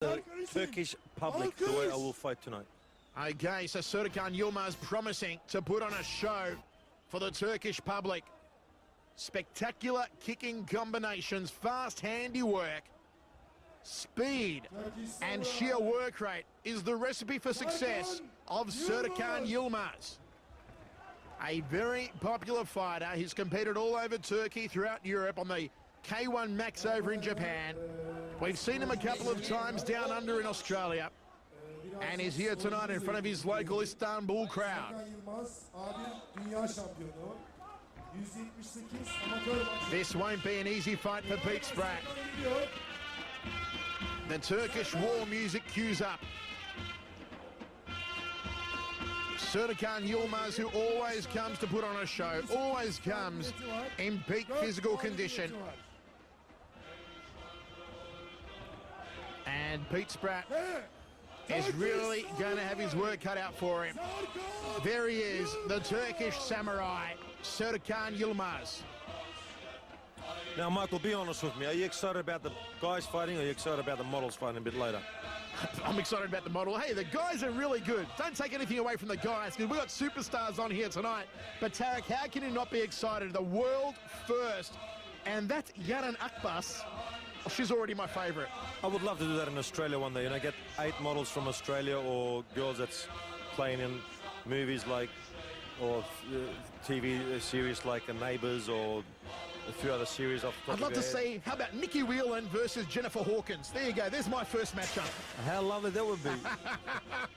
the Turkish public the way I will fight tonight. Okay, so Serkan Yilmaz promising to put on a show for the Turkish public. Spectacular kicking combinations, fast handiwork, speed and sheer work rate is the recipe for success of Serkan Yilmaz. A very popular fighter. He's competed all over Turkey, throughout Europe, on the K1 Max over in Japan. We've seen him a couple of times down under in Australia. And he's here tonight in front of his local Istanbul crowd. This won't be an easy fight for Pete Spratt. The Turkish war music cues up. Serkan Yilmaz, who always comes to put on a show, always comes in peak physical condition. And Pete Spratt is really going to have his work cut out for him. There he is, the Turkish samurai, Serkan Yilmaz. Now, Michael, be honest with me. Are you excited about the guys fighting, or are you excited about the models fighting a bit later? I'm excited about the model. Hey, the guys are really good. Don't take anything away from the guys, because we've got superstars on here tonight. But Tarek, how can you not be excited? The world first. And that's Yaran Akbas. Oh, she's already my favourite. I would love to do that in Australia one day. You know, get 8 models from Australia, or girls that's playing in movies like, or TV series like Neighbours, or a few other series off the top I'd love of to your head. see, how about Nikki Whelan versus Jennifer Hawkins? There you go, there's my first matchup. How lovely that would be.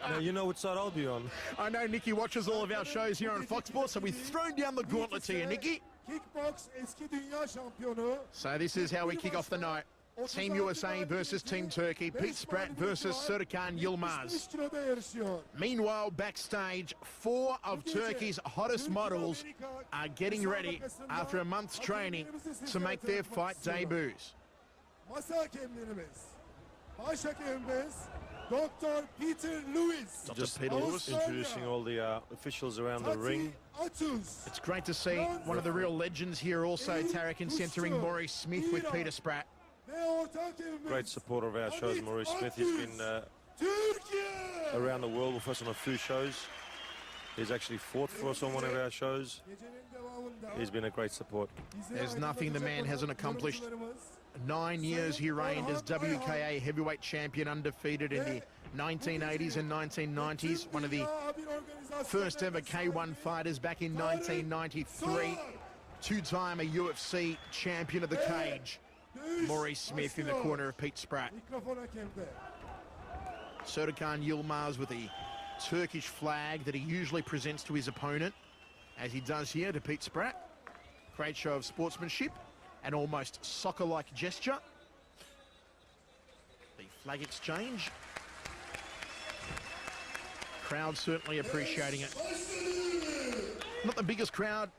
Now, you know which side I'll be on. I know Nikki watches all of our shows here on Fox Sports, so we've thrown down the gauntlet to you, Nikki. Kickbox eski dünya şampiyonu. So this is how we kick off the night. Team USA versus Team Turkey. Pete Spratt versus Serkan Yilmaz. Meanwhile, backstage, 4 of Turkey's hottest models are getting ready after a month's training to make their fight debuts. Masa hakemlerimiz. Baş hakemimiz Dr. Peter Lewis. Just Peter Lewis. Introducing all the officials around the ring. It's great to see one of the real legends here also, Tarek, in centering Maurice Smith with Peter Spratt. Great supporter of our shows, Maurice Smith. He's been around the world with us on a few shows. He's actually fought for us on one of our shows. He's been a great support. There's nothing the man hasn't accomplished. 9 years he reigned as WKA heavyweight champion, undefeated in the 1980s and 1990s. One of the first ever K1 fighters back in 1993. 2-time a UFC champion of the cage. Maurice Smith in the corner of Pete Spratt. Serkan Yilmaz with the Turkish flag that he usually presents to his opponent, as he does here to Pete Spratt. Great show of sportsmanship and almost soccer-like gesture. The flag exchange. Crowd certainly appreciating it. Not the biggest crowd,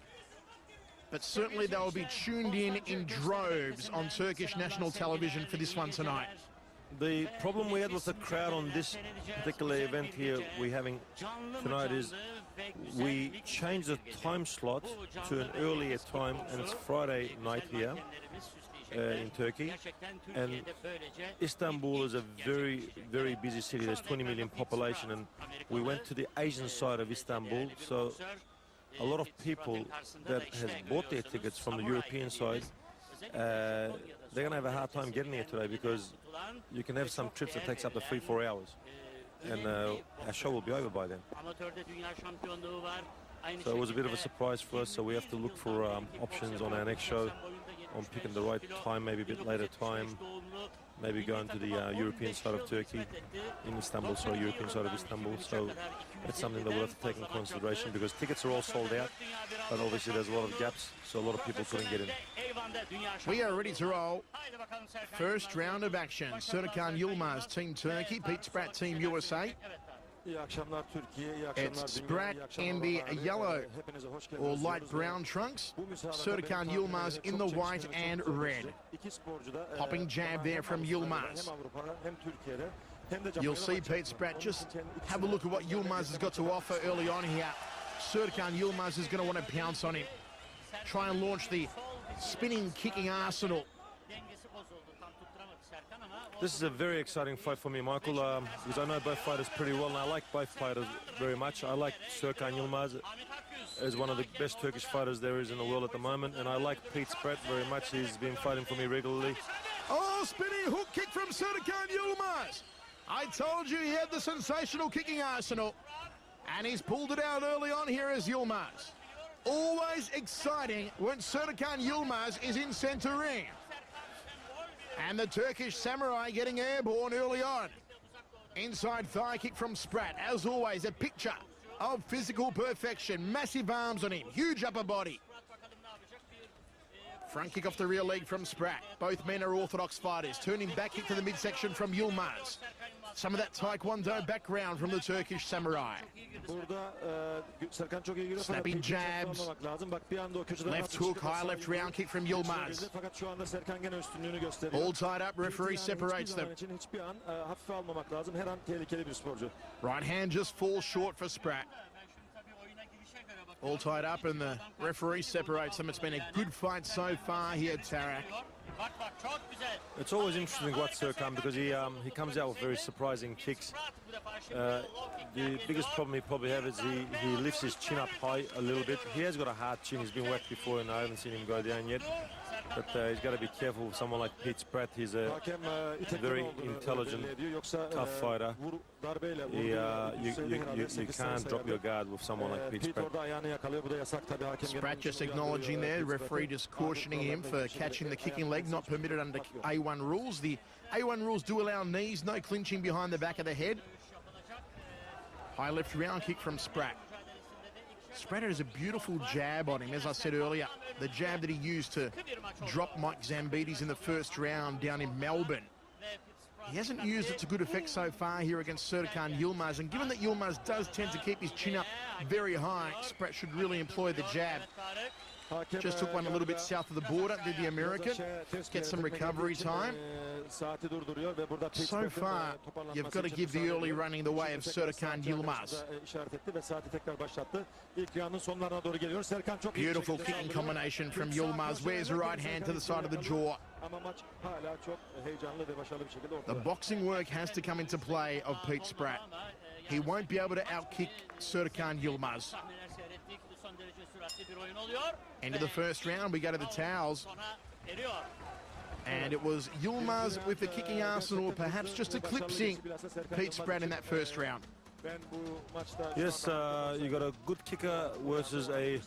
but certainly they will be tuned in droves on Turkish national television for this one tonight. The problem we had with the crowd on this particular event here we're having tonight is we changed the time slot to an earlier time, and it's Friday night here in Turkey. And Istanbul is a very, very busy city. There's 20 million population, and we went to the Asian side of Istanbul, so a lot of people that has bought their tickets from the European side, they're going to have a hard time getting here today, because you can have some trips that takes up to 3-4 hours, and our show will be over by then. So it was a bit of a surprise for us, so we have to look for options on our next show, on picking the right time, maybe a bit later time, maybe going to the European side of Turkey in Istanbul, so European side of Istanbul. So it's something that we'll have to take into consideration, because tickets are all sold out, but obviously there's a lot of gaps, so a lot of people couldn't get in. We are ready to roll. First round of action. Serkan Yilmaz, Team Turkey. Pete Spratt, Team USA. It's Spratt in the yellow or light brown trunks. Serkan Yilmaz in the white and red. Popping jab there from Yilmaz. You'll see Pete Spratt just have a look at what Yilmaz has got to offer early on here. Serkan Yilmaz is going to want to pounce on him. Try and launch the spinning, kicking arsenal. This is a very exciting fight for me, Michael, because I know both fighters pretty well, and I like both fighters very much. I like Serkan Yilmaz as one of the best Turkish fighters there is in the world at the moment, and I like Pete Spratt very much. He's been fighting for me regularly. Oh, spinning hook kick from Serkan Yilmaz. I told you he had the sensational kicking arsenal, and he's pulled it out early on here as Yilmaz. Always exciting when Serkan Yilmaz is in centre ring. And the Turkish samurai getting airborne early on. Inside thigh kick from Spratt. As always, a picture of physical perfection. Massive arms on him, huge upper body. Front kick off the rear leg from Spratt. Both men are orthodox fighters. Turning back kick to the midsection from Yilmaz. Some of that taekwondo background from the Turkish samurai. Snapping jabs. Left hook, high left round kick from Yilmaz. All tied up, referee separates them. Right hand just falls short for Spratt. All tied up and the referee separates them. It's been a good fight so far here, Tarak. It's always interesting what Serkan, because he comes out with very surprising kicks. The biggest problem he probably has is he lifts his chin up high a little bit. He has got a hard chin. He's been whacked before, and I haven't seen him go down yet. But he's got to be careful with someone like Pete Spratt. He's a very intelligent, tough fighter. You can't drop your guard with someone like Pete Spratt. Spratt just acknowledging there, referee just cautioning him for catching the kicking leg, not permitted under A1 rules. The A1 rules do allow knees, no clinching behind the back of the head. High left round kick from Spratt. Spratt has a beautiful jab on him, as I said earlier. The jab that he used to drop Mike Zambides in the first round down in Melbourne. He hasn't used it to good effect so far here against Serkan Yilmaz, and given that Yilmaz does tend to keep his chin up very high, Spratt should really employ the jab. Just took one a little bit south of the border, did the American, get some recovery time. So far, you've got to give the early running the way of Serkan Yilmaz. Beautiful kicking combination from Yilmaz. Wears a right hand to the side of the jaw. The boxing work has to come into play of Pete Spratt. He won't be able to outkick Serkan Yilmaz. End of the first round, we go to the towels. And it was Yilmaz with the kicking arsenal, perhaps just eclipsing Pete Spratt in that first round. Yes, you got a good kicker versus a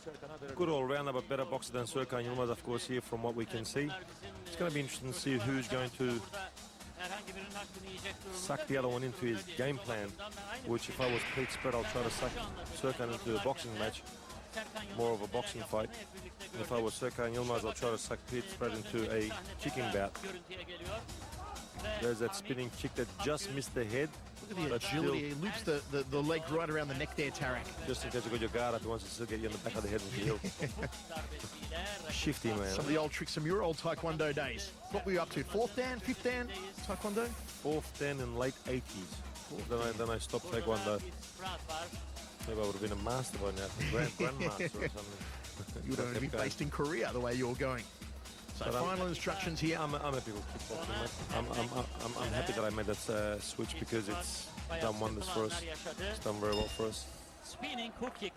good all-rounder, but better boxer than Serkan Yilmaz, of course, here from what we can see. It's going to be interesting to see who's going to suck the other one into his game plan, which if I was Pete Spratt, I'll try to suck Serkan into a boxing match, more of a boxing fight. And if I was Serkan Yilmaz, I'll try to suck Pete Spratt into a kicking bout. There's that spinning kick that just missed the head. Look at the agility. He loops the leg right around the neck there, Tarak. Just in case you got your guard up, he wants to still get you in the back of the head with the heel. Shifty, man. Some of the old tricks from your old Taekwondo days. What were you up to? 4th dan, 5th dan Taekwondo? 4th dan in late 80s. Then I stopped Taekwondo. Maybe I would have been a master by now, grandmaster or something. You would only be based in Korea the way you're going. So but final instructions here. I'm happy with kickboxing, mate. I'm happy that I made that switch because it's done wonders for us. It's done very well for us.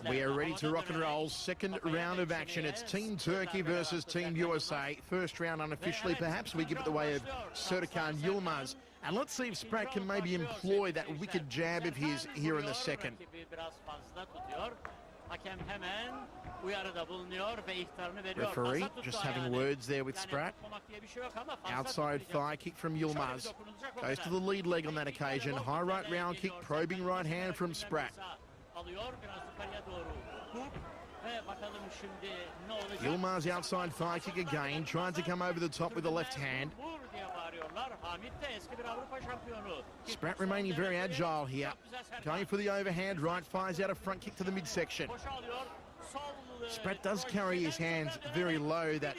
We are ready to rock and roll. Second round of action. It's Team Turkey versus Team USA. First round unofficially, perhaps we give it the way of Serkan Yilmaz. And let's see if Spratt can maybe employ that wicked jab of his here in the second. Referee just having words there with Spratt. Outside thigh kick from Yilmaz. Goes to the lead leg on that occasion. High right round kick, probing right hand from Spratt. Yilmaz outside thigh kick again, trying to come over the top with the left hand. Spratt remaining very agile here. Going for the overhand right, fires out a front kick to the midsection. Spratt does carry his hands very low, that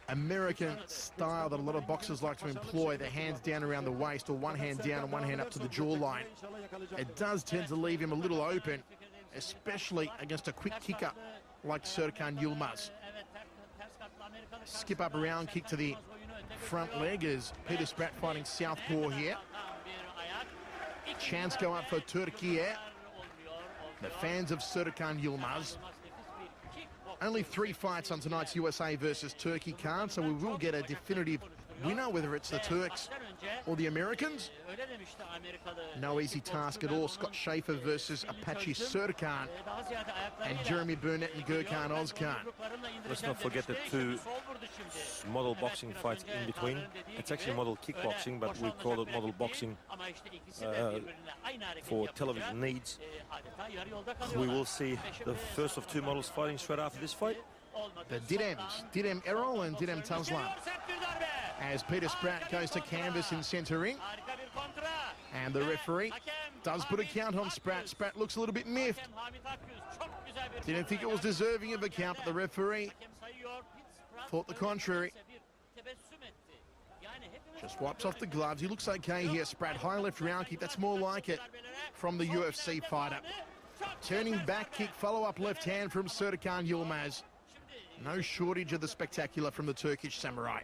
American style that a lot of boxers like to employ, their hands down around the waist or one hand down and one hand up to the jawline. It does tend to leave him a little open, especially against a quick kicker like Serkan Yilmaz. Skip up around kick to the front leg as Peter Spratt fighting southpaw here. Chance go up for Turkey. The fans of Serkan Yilmaz. Only 3 fights on tonight's USA versus Turkey card, so we will get a definitive winner, whether it's the Turks or the Americans. No easy task at all. Scott Schaefer versus Apache Serkan and Jeremy Burnett and Gurkhan Ozkan. Let's not forget the 2 model boxing fights in between. It's actually model kickboxing, but we call it model boxing for television needs. We will see the first of 2 models fighting straight after this fight. The Didems, Didem Errol and Didem Tazlan. As Peter Spratt goes to canvas in centre ring. And the referee does put a count on Spratt. Spratt looks a little bit miffed. Didn't think it was deserving of a count, but the referee thought the contrary. Just wipes off the gloves. He looks okay here, Spratt. High left round kick. That's more like it from the UFC fighter. Turning back kick, follow-up left hand from Serkan Yilmaz. No shortage of the spectacular from the Turkish samurai.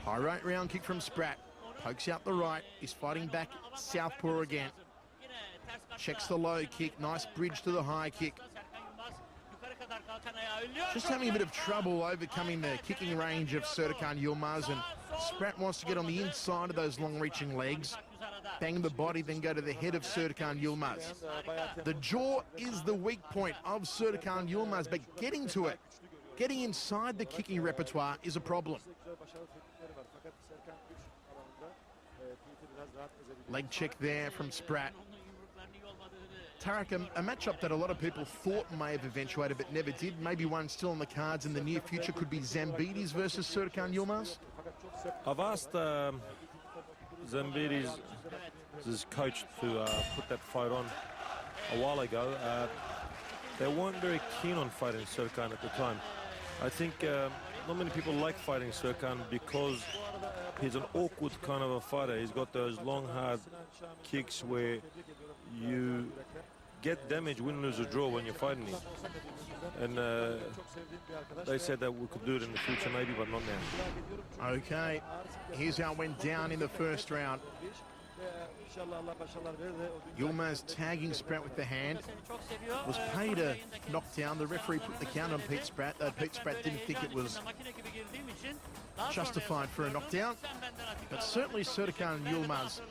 High right round kick from Spratt. Pokes out the right. He's fighting back southpaw again. Checks the low kick. Nice bridge to the high kick. Just having a bit of trouble overcoming the kicking range of Serkan Yilmaz, and Spratt wants to get on the inside of those long-reaching legs. Bang the body, then go to the head of Serkan Yilmaz. The jaw is the weak point of Serkan Yilmaz, but getting to it, getting inside the kicking repertoire is a problem. Leg check there from Spratt. Tarek, a matchup that a lot of people thought may have eventuated but never did. Maybe one still on the cards in the near future could be Zambides versus Serkan Yilmaz. I've asked Zambides, his coach, to put that fight on a while ago. They weren't very keen on fighting Serkan at the time. I think not many people like fighting Serkan because he's an awkward kind of a fighter. He's got those long, hard kicks where you get damage, win, lose, or draw when you're fighting him. And they said that we could do it in the future maybe, but not now. Okay, here's how it went down in the first round. Yilmaz tagging Spratt with the hand. Was paid a knockdown. The referee put the count on Pete Spratt, though Pete Spratt didn't think it was justified for a knockdown. But certainly Serkan Yilmaz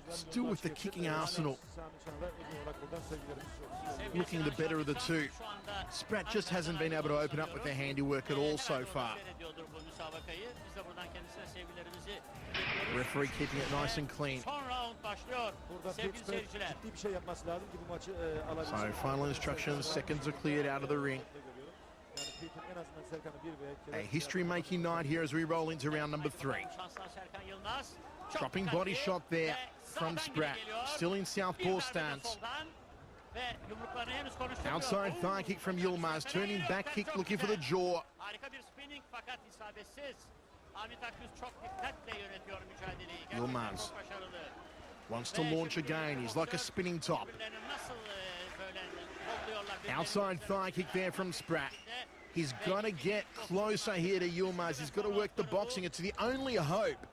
still with the kicking arsenal, looking the better of the 2. Spratt just hasn't been able to open up with their handiwork at all so far. Referee keeping it nice and clean. So final instructions, seconds are cleared out of the ring. A history-making night here as we roll into round number 3. Dropping body shot there from Spratt. Still in southpaw stance. Outside thigh kick from Yilmaz. Turning back kick, looking for the jaw. Yilmaz wants to launch again. He's like a spinning top. Outside thigh kick there from Spratt. He's got to get closer here to Yilmaz. He's got to work the boxing. It's the only hope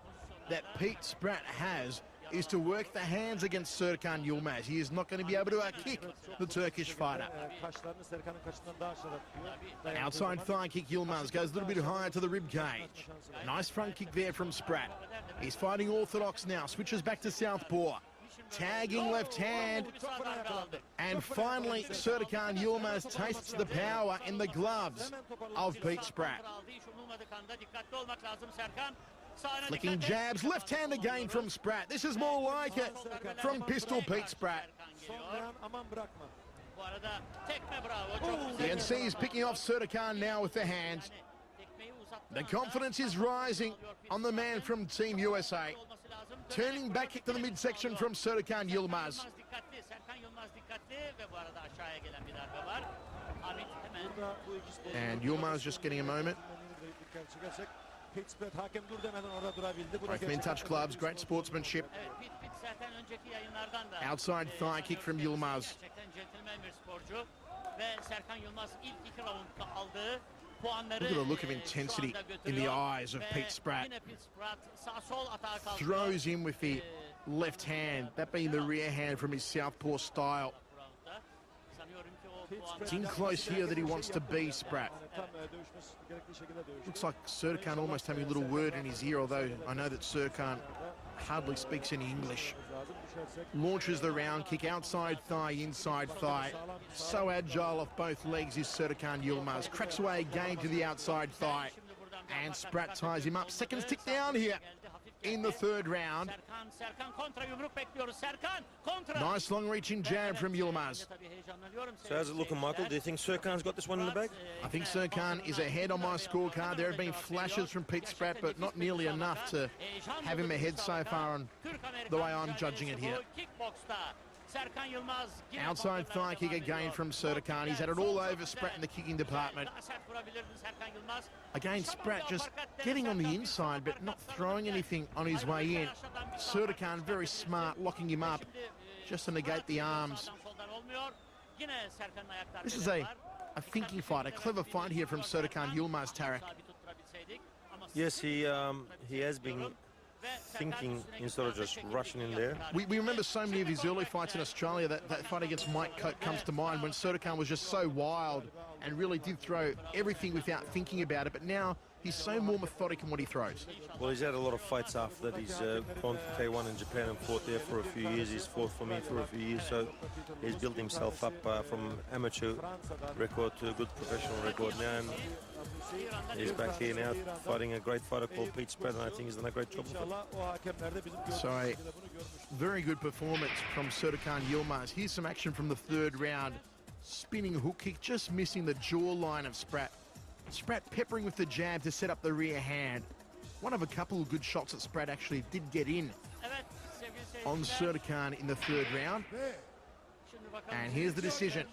that Pete Spratt has is to work the hands against Serkan Yilmaz. He is not going to be able to kick the Turkish fighter. Outside thigh kick, Yilmaz goes a little bit higher to the rib cage. Nice front kick there from Spratt. He's fighting orthodox now, switches back to southpaw. Tagging left hand. And finally, Serkan Yilmaz tastes the power in the gloves of Pete Spratt. Flicking jabs, left hand again from Spratt. This is more like it from Pistol Pete Spratt. DNC is picking off Serkan now with the hands. The confidence is rising on the man from Team USA. Turning back kick to the midsection from Serkan Yilmaz. And Yilmaz just getting a moment. Both men touch gloves, great sportsmanship. Outside thigh kick from Yilmaz. Look at the look of intensity in the eyes of Pete Spratt. Throws in with the left hand, that being the rear hand from his southpaw style. It's in close here that he wants to be, Spratt. Looks like Serkan almost having a little word in his ear, although I know that Serkan hardly speaks any English. Launches the round kick, outside thigh, inside thigh. So agile off both legs is Serkan Yilmaz. Cracks away again to the outside thigh. And Spratt ties him up. Seconds tick down here in the third round. Nice long-reaching jab from Yilmaz. So how's it looking, Michael? Do you think Serkan's got this one in the bag? I think Serkan is ahead on my scorecard. There have been flashes from Pete Spratt, but not nearly enough to have him ahead so far on the way I'm judging it here. Outside thigh kick again from Serkan. He's had it all over Spratt in the kicking department. Again, Spratt just getting on the inside, but not throwing anything on his way in. Serkan very smart, locking him up just to negate the arms. This is a thinking fight, a clever fight here from Serkan Yilmaz, Tarek. Yes, he has been thinking instead of just rushing in there. We remember so many of his early fights in Australia. That fight against Mike Cote comes to mind when Serkan was just so wild and really did throw everything without thinking about it. But now he's so more methodic in what he throws. Well, he's had a lot of fights after that. He's gone to K1 in Japan and fought there for a few years. He's fought for me for a few years, so he's built himself up from amateur record to a good professional record now. And he's back here now fighting a great fighter called Pete Spratt, and I think he's done a great job with it. So a very good performance from Serkan Yilmaz. Here's some action from the third round. Spinning hook kick, just missing the jawline of Spratt. Spratt peppering with the jab to set up the rear hand. One of a couple of good shots that Spratt actually did get in on Serkan in the third round. And here's the decision.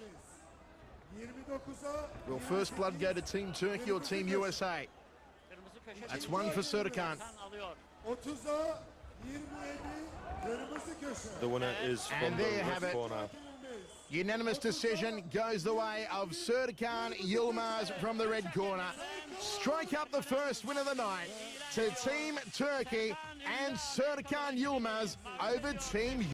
Will first blood go to Team Turkey or Team USA? That's one for Serkan. The winner is from And there you the have red it. corner. Unanimous decision goes the way of Serkan Yilmaz from the red corner. Strike up the first win of the night to Team Turkey and Serkan Yilmaz over Team